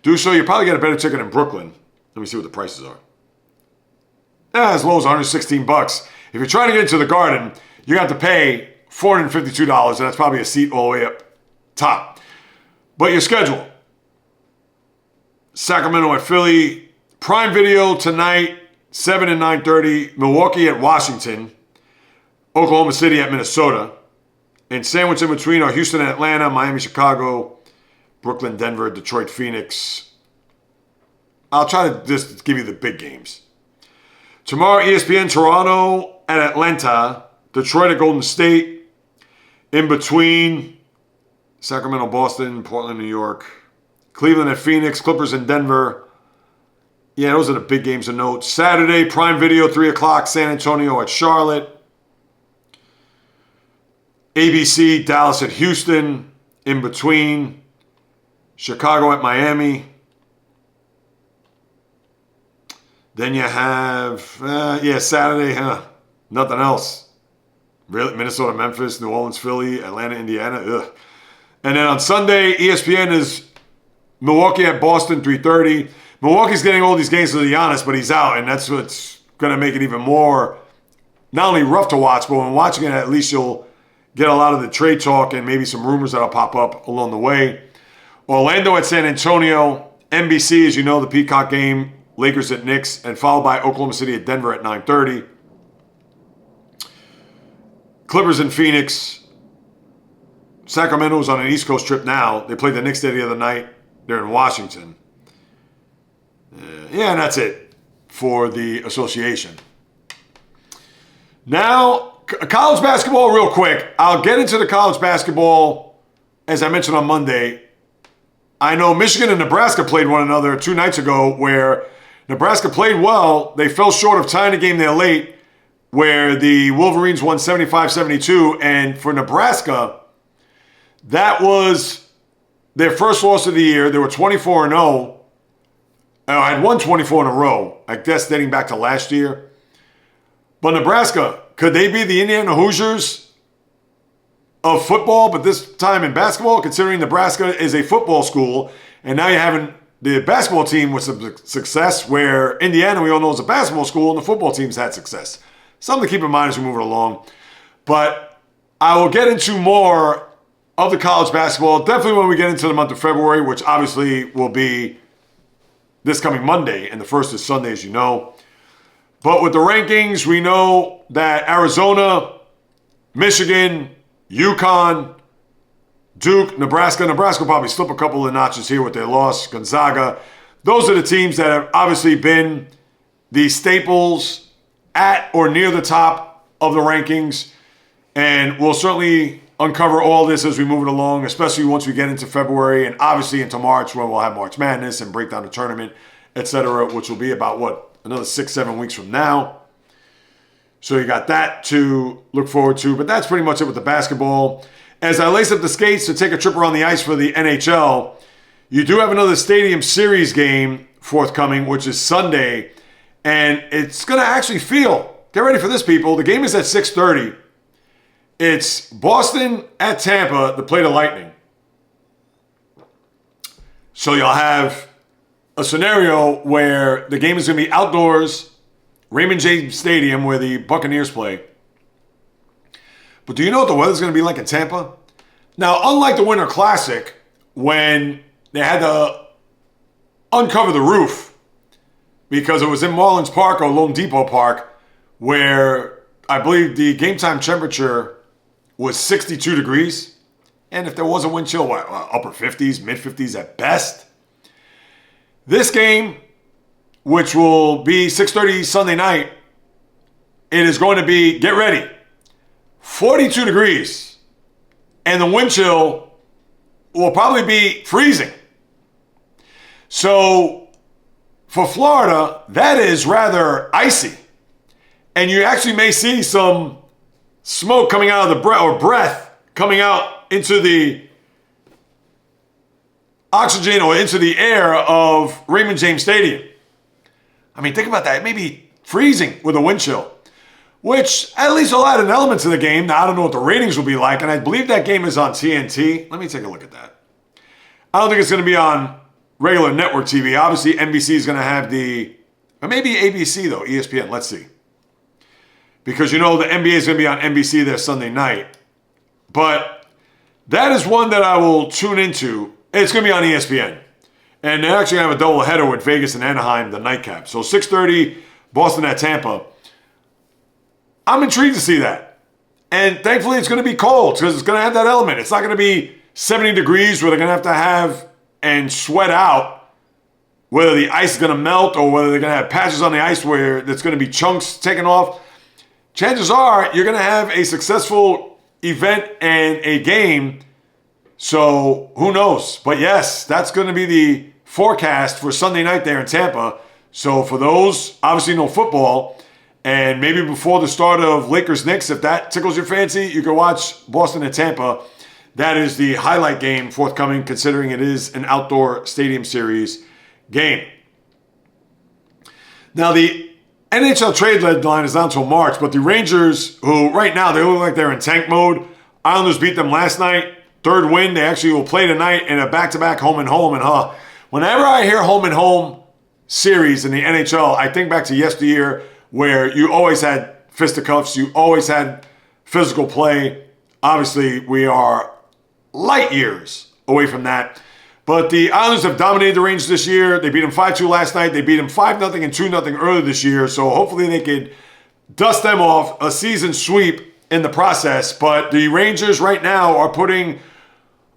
do so. You probably get a better ticket in Brooklyn. Let me see what the prices are. As low as $116. If you're trying to get into the Garden, you have to pay $452, and that's probably a seat all the way up top. But your schedule: Sacramento at Philly, Prime Video tonight, 7 and 9:30, Milwaukee at Washington, Oklahoma City at Minnesota, and sandwiched in between are Houston and Atlanta, Miami, Chicago, Brooklyn, Denver, Detroit, Phoenix. I'll try to just give you the big games. Tomorrow, ESPN, Toronto at Atlanta, Detroit at Golden State, in between Sacramento, Boston, Portland, New York, Cleveland at Phoenix, Clippers in Denver. Yeah, those are the big games to note. Saturday, Prime Video, 3 o'clock, San Antonio at Charlotte. ABC, Dallas at Houston. In between, Chicago at Miami. Then you have, Saturday, nothing else. Really, Minnesota, Memphis, New Orleans, Philly, Atlanta, Indiana. Ugh. And then on Sunday, ESPN is Milwaukee at Boston, 3:30. Milwaukee's getting all these games with Giannis, but he's out, and that's what's going to make it even more not only rough to watch, but when watching it, at least you'll get a lot of the trade talk and maybe some rumors that'll pop up along the way. Orlando at San Antonio, NBC, as you know, the Peacock game, Lakers at Knicks, and followed by Oklahoma City at Denver at 9:30. Clippers in Phoenix. Sacramento's on an East Coast trip now. They played the Knicks there the other night. They're in Washington. Yeah, and that's it for the association. Now, college basketball real quick. I'll get into the college basketball, as I mentioned on Monday. I know Michigan and Nebraska played one another 2 nights ago where Nebraska played well. They fell short of tying the game there late where the Wolverines won 75-72. And for Nebraska, that was their first loss of the year. They were 24-0. I had won 24 in a row, I guess dating back to last year. But Nebraska, could they be the Indiana Hoosiers of football, but this time in basketball, considering Nebraska is a football school, and now you're having the basketball team with some success, where Indiana, we all know, is a basketball school, and the football team's had success. Something to keep in mind as we move it along. But I will get into more of the college basketball, definitely when we get into the month of February, which obviously will be this coming Monday, and the first is Sunday, as you know. But with the rankings, we know that Arizona, Michigan, UConn, Duke, Nebraska will probably slip a couple of notches here with their loss. Gonzaga. Those are the teams that have obviously been the staples at or near the top of the rankings. And we'll certainly uncover all this as we move it along, especially once we get into February and obviously into March, when we'll have March Madness and break down the tournament, etc., which will be about, another 6-7 weeks from now. So you got that to look forward to. But that's pretty much it with the basketball. As I lace up the skates to take a trip around the ice for the NHL, you do have another Stadium Series game forthcoming, which is Sunday. And it's going to actually get ready for this, people. The game is at 6:30. It's Boston at Tampa to play the Lightning. So you'll have a scenario where the game is going to be outdoors, Raymond James Stadium, where the Buccaneers play. But do you know what the weather's going to be like in Tampa? Now, unlike the Winter Classic, when they had to uncover the roof because it was in Marlins Park or Lone Depot Park, where I believe the game time temperature was 62 degrees. And if there was a wind chill, upper 50s, mid 50s at best. This game, which will be 6:30 Sunday night, it is going to be, get ready, 42 degrees. And the wind chill will probably be freezing. So for Florida, that is rather icy. And you actually may see some smoke coming out of the breath coming out into the oxygen or into the air of Raymond James Stadium. I mean, think about that. It may be freezing with a wind chill, which at least will add an element to the game. Now, I don't know what the ratings will be like, and I believe that game is on TNT. Let me take a look at that. I don't think it's going to be on regular network TV. Obviously, NBC is going to have or maybe ABC, though, ESPN. Let's see. Because the NBA is going to be on NBC there Sunday night. But that is one that I will tune into. It's going to be on ESPN. And they're actually going to have a doubleheader with Vegas and Anaheim, the nightcap. So 6:30, Boston at Tampa. I'm intrigued to see that. And thankfully, it's going to be cold because it's going to have that element. It's not going to be 70 degrees where they're going to have and sweat out whether the ice is going to melt or whether they're going to have patches on the ice where there's going to be chunks taken off. Chances are you're going to have a successful event and a game. So who knows? But yes, that's going to be the forecast for Sunday night there in Tampa. So for those, obviously no football, and maybe before the start of Lakers-Knicks, if that tickles your fancy, you can watch Boston and Tampa. That is the highlight game forthcoming, considering it is an outdoor Stadium Series game. Now, the NHL trade deadline is not until March, but the Rangers, who right now they look like they're in tank mode. Islanders beat them last night. Third win. They actually will play tonight in a back-to-back home and home. And whenever I hear home and home series in the NHL, I think back to yesteryear where you always had fisticuffs. You always had physical play. Obviously, we are light years away from that. But the Islanders have dominated the Rangers this year. They beat them 5-2 last night. They beat them 5-0 and 2-0 earlier this year. So hopefully they could dust them off, a season sweep in the process. But the Rangers right now are putting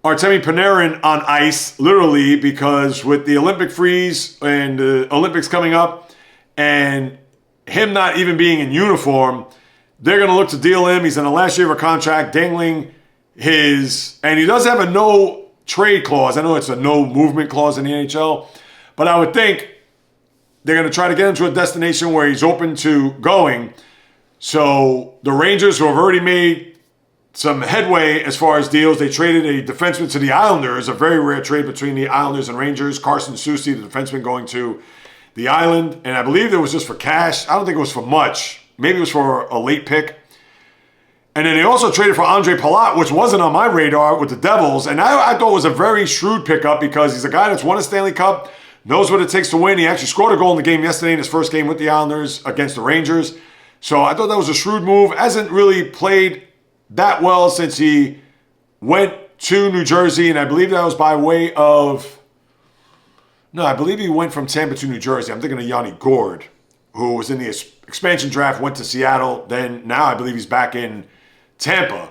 Artemi Panarin on ice, literally, because with the Olympic freeze and the Olympics coming up and him not even being in uniform, they're going to look to deal him. He's in the last year of a contract, dangling and he does have a no trade clause. I know it's a no movement clause in the NHL, but I would think they're going to try to get him to a destination where he's open to going. So the Rangers, who have already made some headway as far as deals, they traded a defenseman to the Islanders, a very rare trade between the Islanders and Rangers. Carson Soucy, the defenseman, going to the Island. And I believe it was just for cash. I don't think it was for much. Maybe it was for a late pick. And then they also traded for Andre Palat, which wasn't on my radar, with the Devils. And I thought it was a very shrewd pickup because he's a guy that's won a Stanley Cup, knows what it takes to win. He actually scored a goal in the game yesterday in his first game with the Islanders against the Rangers. So I thought that was a shrewd move. Hasn't really played that well since he went to New Jersey, and I believe that was by way of... No, I believe he went from Tampa to New Jersey. I'm thinking of Yanni Gourde, who was in the expansion draft, went to Seattle. Then now I believe he's back in Tampa.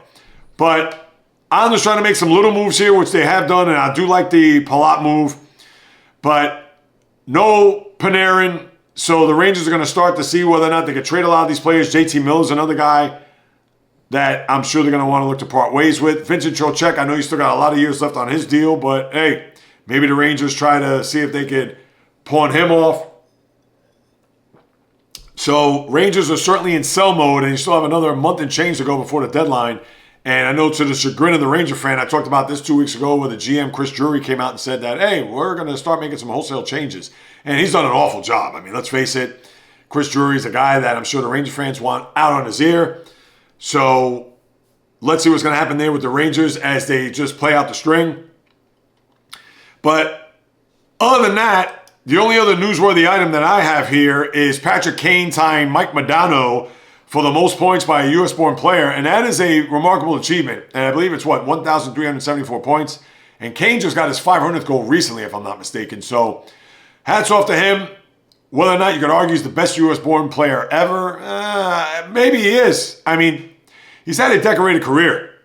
But Islanders trying to make some little moves here, which they have done, and I do like the Palat move. But no Panarin, so the Rangers are going to start to see whether or not they can trade a lot of these players. JT Miller's another guy that I'm sure they're going to want to look to part ways with. Vincent Trocheck, I know he's still got a lot of years left on his deal, but hey, maybe the Rangers try to see if they could pawn him off. So Rangers are certainly in sell mode, and you still have another month and change to go before the deadline. And I know, to the chagrin of the Ranger fan, I talked about this 2 weeks ago where the GM, Chris Drury, came out and said that, hey, we're going to start making some wholesale changes. And he's done an awful job. I mean, let's face it, Chris Drury is a guy that I'm sure the Ranger fans want out on his ear. So let's see what's going to happen there with the Rangers as they just play out the string. But other than that, the only other newsworthy item that I have here is Patrick Kane tying Mike Modano for the most points by a U.S.-born player, and that is a remarkable achievement. And I believe it's, 1,374 points. And Kane just got his 500th goal recently, if I'm not mistaken. So hats off to him. Whether or not you could argue he's the best U.S.-born player ever, maybe he is. I mean, he's had a decorated career.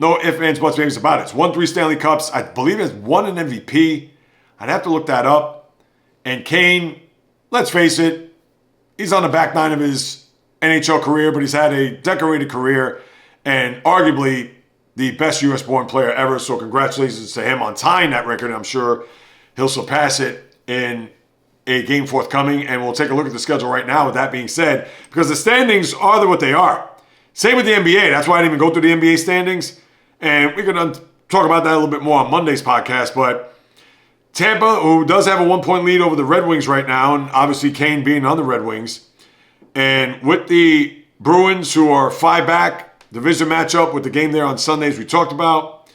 No ifs, ands, buts, maybes about it. He's won 3 Stanley Cups. I believe he's won an MVP. I'd have to look that up. And Kane, let's face it, he's on the back nine of his NHL career, but he's had a decorated career and arguably the best U.S.-born player ever. So congratulations to him on tying that record. I'm sure he'll surpass it in a game forthcoming. And we'll take a look at the schedule right now with that being said, because the standings are what they are. Same with the NBA. That's why I didn't even go through the NBA standings. And we're going to talk about that a little bit more on Monday's podcast. But Tampa, who does have a 1-point lead over the Red Wings right now, and obviously Kane being on the Red Wings. And with the Bruins, who are 5 back, division matchup with the game there on Sundays we talked about.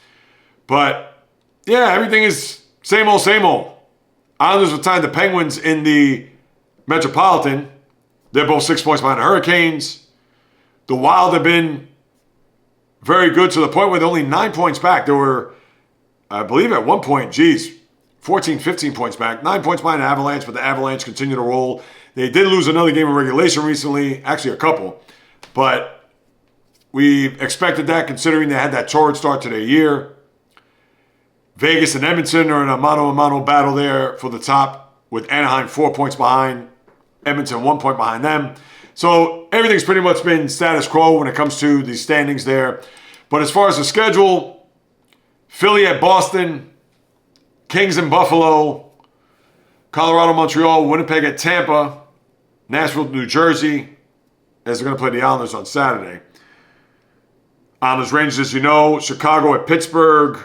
But, yeah, everything is same old, same old. Islanders have tied the Penguins in the Metropolitan. They're both 6 points behind the Hurricanes. The Wild have been very good to the point where they're only 9 points back. They were, I believe at one point, 14, 15 points back. 9 points behind the Avalanche, but the Avalanche continue to roll. They did lose another game in regulation recently, actually a couple. But we expected that considering they had that torrid start to their year. Vegas and Edmonton are in a mano-a-mano battle there for the top, with Anaheim 4 points behind, Edmonton 1 point behind them. So everything's pretty much been status quo when it comes to the standings there. But as far as the schedule, Philly at Boston, Kings in Buffalo, Colorado, Montreal, Winnipeg at Tampa, Nashville, New Jersey, as they're going to play the Islanders on Saturday. Islanders, Rangers, as you know, Chicago at Pittsburgh,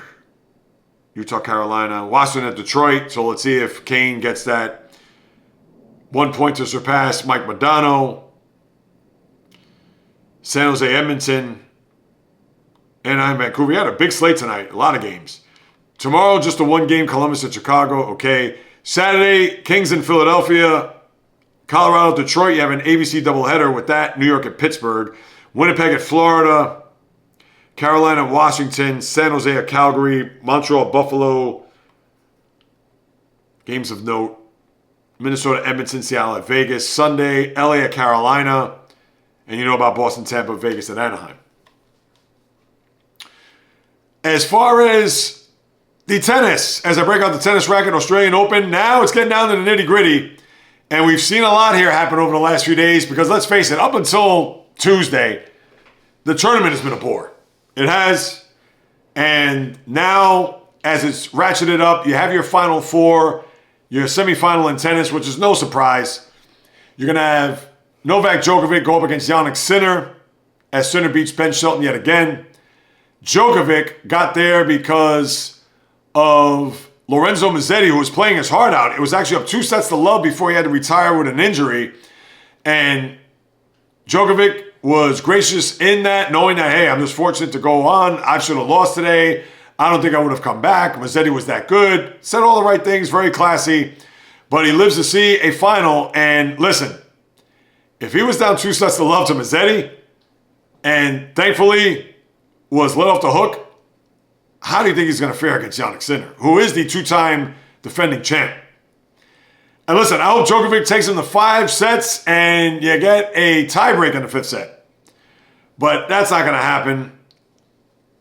Utah, Carolina, Washington at Detroit. So let's see if Kane gets that 1 point to surpass Mike Modano. San Jose, Edmonton, Anaheim, Vancouver. We had a big slate tonight, a lot of games. Tomorrow, just a 1 game, Columbus at Chicago. Okay. Saturday, Kings in Philadelphia, Colorado, Detroit. You have an ABC doubleheader with that. New York at Pittsburgh. Winnipeg at Florida. Carolina, Washington, San Jose at Calgary, Montreal, Buffalo. Games of note. Minnesota, Edmonton, Seattle at Vegas. Sunday, LA at Carolina. And you know about Boston, Tampa, Vegas, and Anaheim. as far as the tennis, as I break out the tennis racket, Australian Open, now it's getting down to the nitty-gritty. And we've seen a lot here happen over the last few days because let's face it, up until Tuesday, the tournament has been a bore. It has. And now, as it's ratcheted up, you have your Final Four, your semifinal in tennis, which is no surprise. You're going to have Novak Djokovic go up against Jannik Sinner as Sinner beats Ben Shelton yet again. Djokovic got there because of Lorenzo Mazzetti, who was playing his heart out. It was actually up 2-0 before he had to retire with an injury. And Djokovic was gracious in that, knowing that, hey, I'm just fortunate to go on. I should have lost today. I don't think I would have come back. Mazzetti was that good. Said all the right things, very classy. But he lives to see a final. And listen, if he was down 2-0 to Mazzetti and thankfully was let off the hook, how do you think he's going to fare against Jannik Sinner, who is the two-time defending champ? And listen, I hope Djokovic takes him to 5 sets and you get a tiebreak in the 5th set. But that's not going to happen.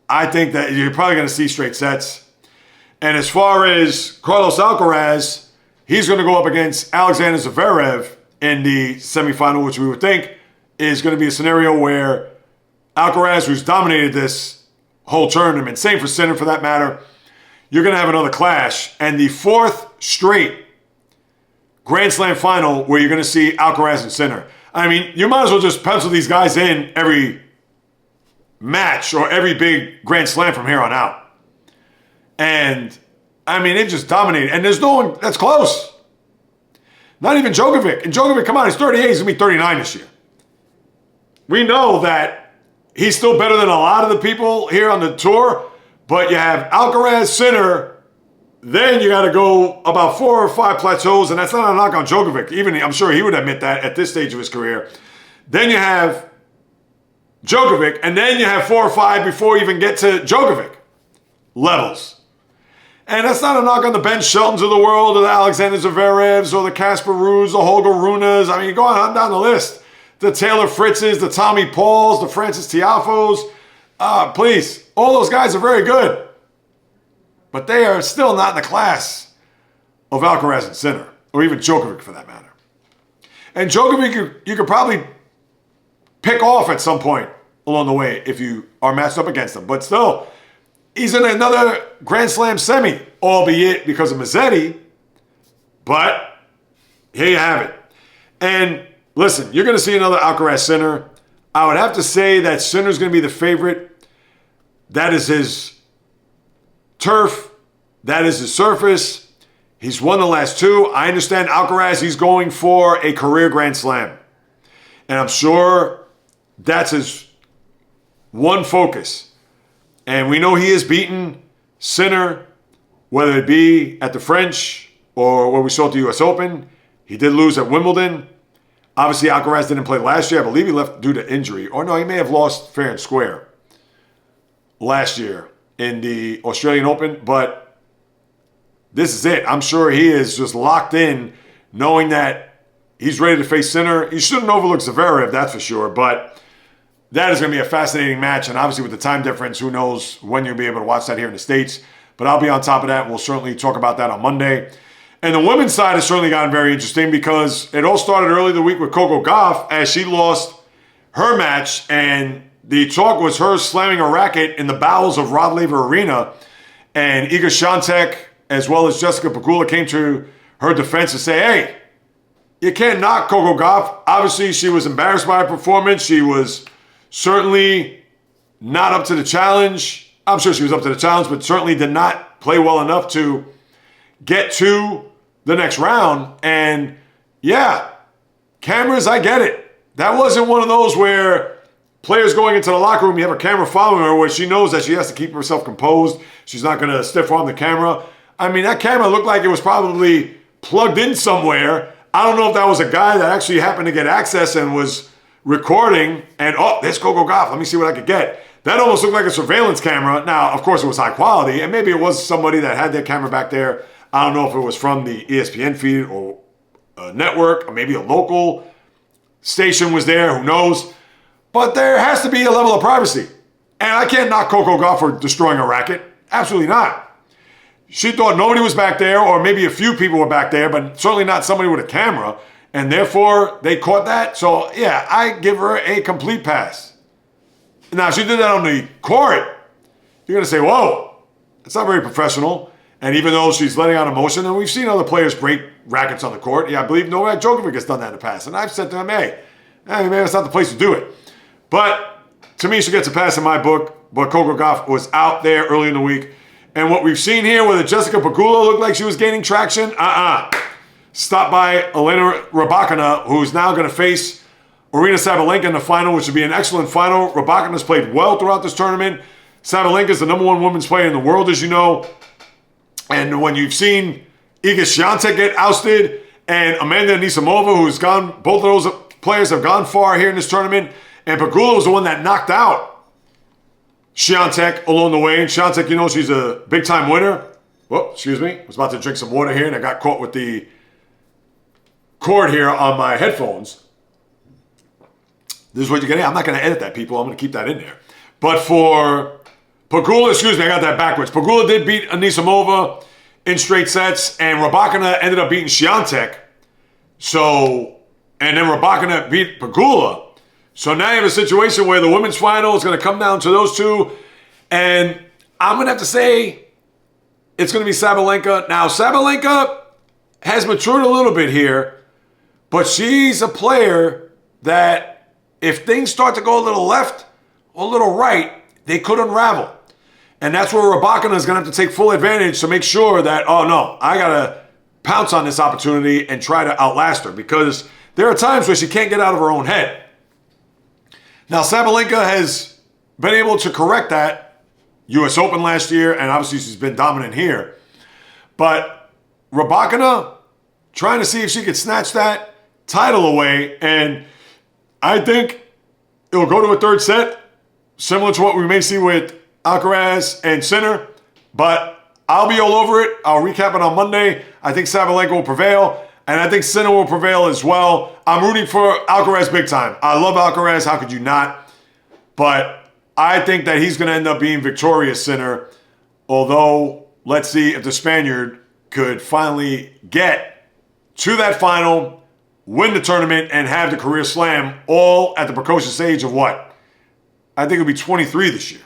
I think that you're probably going to see straight sets. And as far as Carlos Alcaraz, he's going to go up against Alexander Zverev in the semifinal, which we would think is going to be a scenario where Alcaraz, who's dominated this whole tournament, same for Sinner for that matter, you're going to have another clash. And the 4th straight Grand Slam final where you're going to see Alcaraz and Sinner. I mean, you might as well just pencil these guys in every match or every big Grand Slam from here on out. And, I mean, they've just dominated. And there's no one that's close. Not even Djokovic. And Djokovic, come on, he's 38. He's going to be 39 this year. We know that he's still better than a lot of the people here on the tour. But you have Alcaraz, Sinner. Then you got to go about 4 or 5 plateaus. And that's not a knock on Djokovic. Even I'm sure he would admit that at this stage of his career. Then you have Djokovic, and then you have 4 or 5 before you even get to Djokovic levels. And that's not a knock on the Ben Sheltons of the world, or the Alexander Zverevs, or the Casper Ruuds, the Holger Runes. I mean, you go on down the list. The Taylor Fritzes, the Tommy Pauls, the Francis Tiafos. Please, all those guys are very good. But they are still not in the class of Alcaraz and Sinner, or even Djokovic for that matter. And Djokovic, you could probably pick off at some point along the way if you are matched up against him. But still, he's in another Grand Slam semi, albeit because of Mazzetti. But here you have it. And listen, you're going to see another Alcaraz Sinner. I would have to say that Sinner's going to be the favorite. That is his turf. That is his surface. He's won the last 2. I understand Alcaraz, he's going for a career Grand Slam. And I'm sure that's his one focus. And we know he has beaten Sinner, whether it be at the French or what we saw at the U.S. Open. He did lose at Wimbledon. Obviously, Alcaraz didn't play last year. I believe he left due to injury. Or no, he may have lost fair and square last year in the Australian Open. But this is it. I'm sure he is just locked in, knowing that he's ready to face Sinner. He shouldn't overlook Zverev, that's for sure. But that is going to be a fascinating match. And obviously with the time difference, who knows when you'll be able to watch that here in the States. But I'll be on top of that. We'll certainly talk about that on Monday. And the women's side has certainly gotten very interesting because it all started early the week with Coco Gauff as she lost her match. And the talk was her slamming a racket in the bowels of Rod Laver Arena. And Iga Świątek, as well as Jessica Pegula, came to her defense to say, hey, you can't knock Coco Gauff. Obviously, she was embarrassed by her performance. She was certainly not up to the challenge. I'm sure she was up to the challenge, but certainly did not play well enough to get to the next round. And yeah, cameras, I get it. That wasn't one of those where players going into the locker room, you have a camera following her where she knows that she has to keep herself composed. She's not going to stiff arm the camera. I mean, that camera looked like it was probably plugged in somewhere. I don't know if that was a guy that actually happened to get access and was recording and, oh, there's Coco Gauff. Let me see what I could get. That almost looked like a surveillance camera. Now, of course, it was high quality, and maybe it was somebody that had their camera back there. I don't know if it was from the ESPN feed or a network, or maybe a local station was there. Who knows? But there has to be a level of privacy. And I can't knock Coco Gauff for destroying a racket. Absolutely not. She thought nobody was back there, or maybe a few people were back there, but certainly not somebody with a camera. And therefore, they caught that. So, yeah, I give her a complete pass. Now, if she did that on the court, you're going to say, whoa, it's not very professional. And even though she's letting out emotion, and we've seen other players break rackets on the court. Yeah, I believe Novak Djokovic has done that in the past. And I've said to him, hey, maybe that's not the place to do it. But to me, she gets a pass in my book. But Coco Gauff was out there early in the week. And what we've seen here, whether Jessica Pegula looked like she was gaining traction, stopped by Elena Rybakina, who's now going to face Aryna Sabalenka in the final, which would be an excellent final. Rybakina's played well throughout this tournament. Sabalenka is the number one women's player in the world, as you know. And when you've seen Iga Swiatek get ousted and Amanda Anisimova, who's gone, both of those players have gone far here in this tournament. And Pegula was the one that knocked out Swiatek along the way. And Swiatek, you know, she's a big-time winner. Whoop, excuse me. I was about to drink some water here, and I got caught with the cord here on my headphones. This is what you're getting. I'm not going to edit that, people. I'm going to keep that in there. But for Pegula, excuse me, I got that backwards. Pegula did beat Anisimova in straight sets, and Rybakina ended up beating Swiatek. So, and then Rybakina beat Pegula. So now you have a situation where the women's final is going to come down to those two. And I'm going to have to say it's going to be Sabalenka. Now, Sabalenka has matured a little bit here, but she's a player that if things start to go a little left or a little right, they could unravel. And that's where Rybakina is going to have to take full advantage to make sure that, oh no, I got to pounce on this opportunity and try to outlast her, because there are times where she can't get out of her own head. Now, Sabalenka has been able to correct that. U.S. Open last year, and obviously she's been dominant here. But Rybakina, trying to see if she could snatch that title away, and I think it will go to a third set, similar to what we may see with Alcaraz and Sinner. But I'll be all over it. I'll recap it on Monday. I think Sabalenka will prevail. And I think Sinner will prevail as well. I'm rooting for Alcaraz big time. I love Alcaraz. How could you not? But I think that he's going to end up being victorious, Sinner. Although, let's see if the Spaniard could finally get to that final, win the tournament, and have the career slam all at the precocious age of what? I think it'll be 23 this year.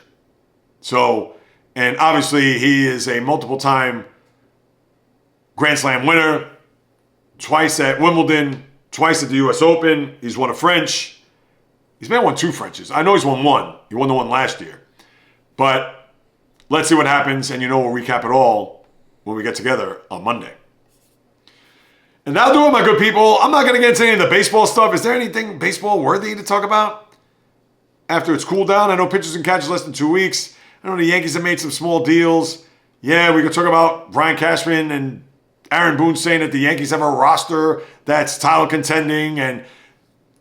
So, and obviously he is a multiple-time Grand Slam winner. Twice at Wimbledon, twice at the U.S. Open. He's won a French. He's may have won 2 Frenches. I know he's won 1. He won the one last year. But let's see what happens, and we'll recap it all when we get together on Monday. And that'll do it, my good people. I'm not going to get into any of the baseball stuff. Is there anything baseball worthy to talk about after it's cooled down? I know pitchers and catchers less than 2 weeks. I know the Yankees have made some small deals. Yeah, we could talk about Brian Cashman and Aaron Boone saying that the Yankees have a roster that's title contending, and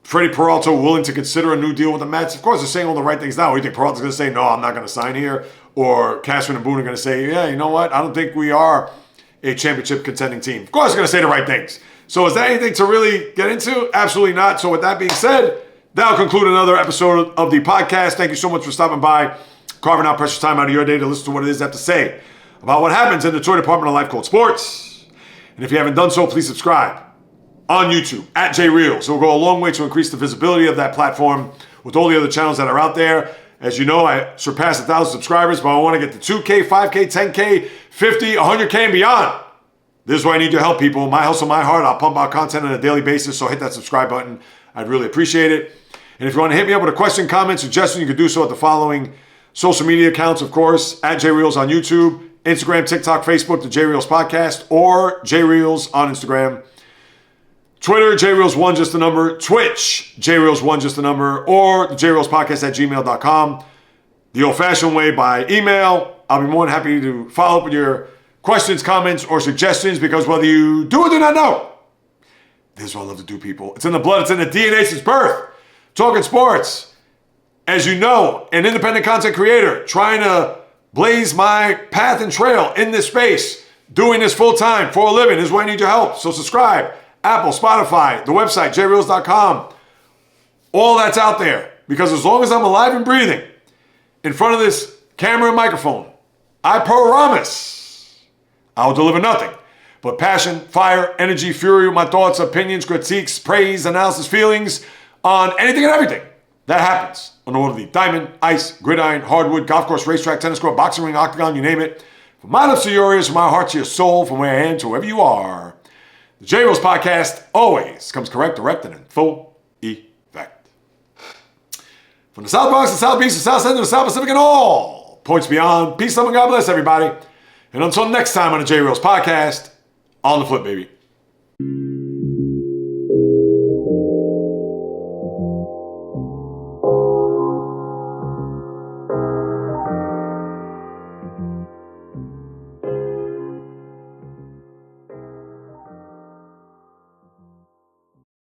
Freddie Peralta willing to consider a new deal with the Mets. Of course, they're saying all the right things now. You think Peralta's going to say, no, I'm not going to sign here? Or Cashman and Boone are going to say, yeah, you know what? I don't think we are a championship contending team. Of course, they're going to say the right things. So is that anything to really get into? Absolutely not. So with that being said, that'll conclude another episode of the podcast. Thank you so much for stopping by, carving out precious time out of your day to listen to what it is I have to say about what happens in the Detroit Department of Life called sports. And if you haven't done so, please subscribe on YouTube at JAYREELZ. So we'll go a long way to increase the visibility of that platform with all the other channels that are out there. As you know, I surpassed 1,000 subscribers, but I want to get to 2K, 5K, 10K, 50, 100K, and beyond. This is where I need your help, people. My hustle, my heart. I'll pump out content on a daily basis, so hit that subscribe button. I'd really appreciate it. And if you want to hit me up with a question, comment, suggestion, you can do so at the following social media accounts, of course, at JAYREELZ on YouTube, Instagram, TikTok, Facebook, the JAYREELZ Podcast, or JAYREELZ on Instagram. Twitter, JAYREELZ1, just the number. Twitch, JAYREELZ1, just the number. Or the JAYREELZ Podcast at gmail.com. The old-fashioned way by email. I'll be more than happy to follow up with your questions, comments, or suggestions, because whether you do or do not know, this is what I love to do, people. It's in the blood. It's in the DNA since birth. Talking sports. As you know, an independent content creator trying to blaze my path and trail in this space, doing this full time for a living. This is where I need your help. So subscribe. Apple, Spotify, the website, jayreels.com. All that's out there. Because as long as I'm alive and breathing in front of this camera and microphone, I promise I'll deliver nothing but passion, fire, energy, fury with my thoughts, opinions, critiques, praise, analysis, feelings on anything and everything that happens on all of the diamond, ice, gridiron, hardwood, golf course, racetrack, tennis court, boxing ring, octagon, you name it. From my lips to your ears, from my heart to your soul, from where I am to wherever you are, the JAYREELZ podcast always comes correct, direct, and in full effect. From the South Bronx, the South Beach, the South End, to the South Pacific, and all points beyond. Peace, love, and God bless everybody. And until next time on the JAYREELZ podcast, on the flip, baby.